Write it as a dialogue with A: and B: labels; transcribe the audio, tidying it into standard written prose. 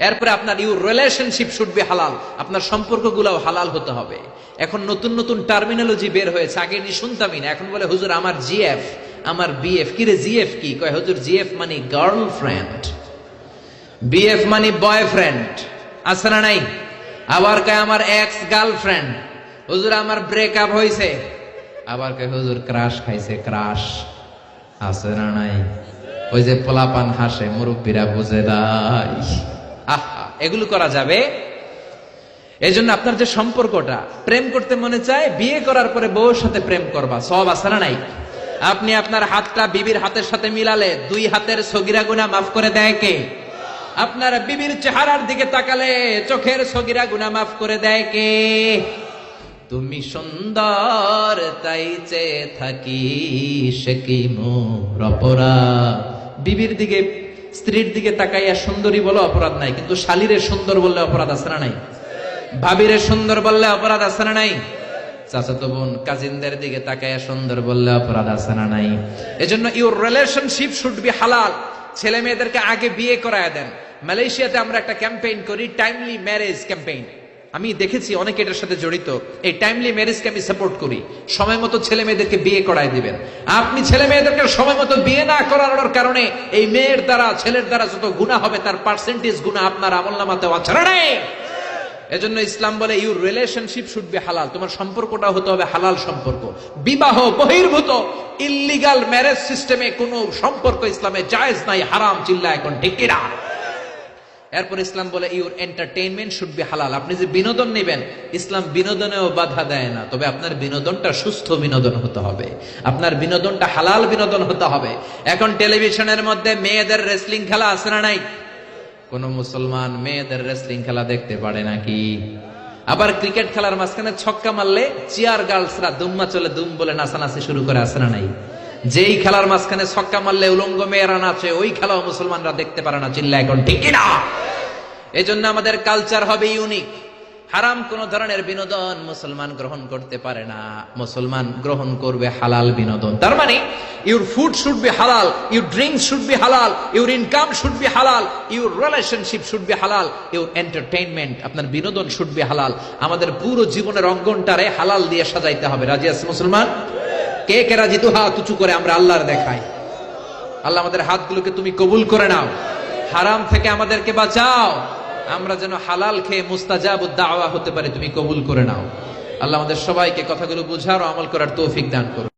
A: এরপরে আপনার your relationship should be হালাল, আপনার সম্পর্কগুলোও হালাল হতে হবে। এখন নতুন নতুন টার্মিনোলজি বের হয়েছে, আগে নি শুনতামই না, এখন বলে হুজুর আমার জিএফ, আমার বিএফ। কি রে জিএফ কি? কয় হুজুর জিএফ মানে গার্লফ্রেন্ড, বিএফ মানে বয়ফ্রেন্ড, আছে না নাই? আবার কয় আমার এক্স গার্লফ্রেন্ড। হুজুর আমার ব্রেকআপ হয়েছে। আবার কয় হুজুর ক্রাশ খাইছে, ক্রাশ, আছে না নাই? ওই যে পোলাপান হাসে, মুরব্বীরা বুঝে নাই। আহা, এগুলো করা যাবে? এই জন্য আপনার যে সম্পর্কটা, প্রেম করতে মনে চায়, বিয়ে করার পরে বউর সাথে প্রেম করবা, সব আছে না নাই? আপনি আপনার হাতটা বিবির হাতের সাথে মিলালে 2 হাতের সগীরা গুনাহ মাফ করে দেয় কে? আপনার বিবির চেহারার দিকে তাকালে চোখের সগীরা গুনাহ মাফ করে দেয় কে? তুমি সুন্দর তাই চেয়ে থাকি, সে কি মোর অপরাধ? বিবির দিকে, স্ত্রীর দিকে তাকাইয়া সুন্দরী বলে অপরাধ নাই, কিন্তু শালীরে সুন্দর বললে অপরাধ আছে না নাই? ভাবিরে সুন্দর বললে অপরাধ আছে না নাই? চাচাতো বোন, কাজিনদের দিকে তাকাইয়া সুন্দর বললে অপরাধ আছে না নাই? এজন্য ইউর রিলেশনশিপ শুড বি হালাল। ছেলে মেয়েদেরকে আগে বিয়ে করায় দেন। মালয়েশিয়াতে আমরা একটা ক্যাম্পেইন করি, টাইমলি ম্যারেজ ক্যাম্পেইন। আমি দেখেছি অনেকে এটার সাথে জড়িত। এই টাইমলি ম্যারেজকে আমি সাপোর্ট করি। সময় মতো ছেলে মেয়েদেরকে বিয়ে করায় দিবেন। আপনি ছেলে মেয়েদেরকে সময় মতো বিয়ে না করানোর কারণে এই মেয়ের দ্বারা, ছেলের দ্বারা যত গুনাহ হবে তার পার্সেন্টেজ গুনাহ আপনার আমলনামাতেও আছে না নাই? এজন্য ইসলাম বলে ইউর রিলেশনশিপ শুড বি হালাল। তোমার সম্পর্কটা হতে হবে হালাল সম্পর্ক। বিবাহ বহির্ভূত ইল্লিগাল ম্যারেজ সিস্টেমে কোনো সম্পর্ক ইসলামে জায়েজ নাই, হারাম। চিল্লা এখন ঠিক কিনা? এরপর ইসলাম বলে ইউর এন্টারটেইনমেন্ট শুড বি হালাল। আপনি যে বিনোদন নেবেন, ইসলাম বিনোদনেও বাধা দেয় না, তবে আপনার বিনোদনটা সুস্থ বিনোদন হতে হবে, আপনার বিনোদনটা হালাল বিনোদন হতে হবে। এখন টেলিভিশনের মধ্যে মেয়েদের রেসলিং খেলা আছে না নাই? কোন মুসলমান মেয়েদের রেসলিং খেলা দেখতে পারে নাকি? আবার ক্রিকেট খেলার মাঝখানে ছক্কা মারলে চিয়ার গার্লসরা দুম্মা চলে দুম বলে নাচানাচি শুরু করে, আছে না নাই? যেই খেলার মাঝখানে ছক্কা মারলে উলঙ্গ মেয়েরা নাচে, ওই খেলাও মুসলমানরা দেখতে পারে না। চিল্লা এখন ঠিক কিনা? এই জন্য আমাদের কালচার হবে ইউনিক। হারাম কোন ধরনের বিনোদন মুসলমান গ্রহণ করতে পারে না। মুসলমান গ্রহণ করবে হালাল বিনোদন। তার মানে ইউর ফুড শুড বি হালাল, ইউর ড্রিঙ্কস শুড বি হালাল, ইউর ইনকাম শুড বি হালাল, ইউর রিলেশনশিপ শুড বি হালাল, ইউর এন্টারটেইনমেন্ট, আপনার বিনোদন শুড বি হালাল। আমাদের পুরো জীবনের অঙ্গনটারে হালাল দিয়ে সাজাইতে হবে। রাজি আছে মুসলমান? কে কে রাজি? তো হাত উঁচু করে আমরা আল্লাহর দেখাই। আল্লাহ আমাদের হাতগুলোকে তুমি কবুল করে নাও, হারাম থেকে আমাদেরকে বাঁচাও, আমরা যেন হালাল খেয়ে মুস্তাজাবুদ দাওয়া হতে পারে, তুমি কবুল করে নাও। আল্লাহ আমাদের সবাইকে কথাগুলো বুঝার ও আমল করার তৌফিক দান করুন।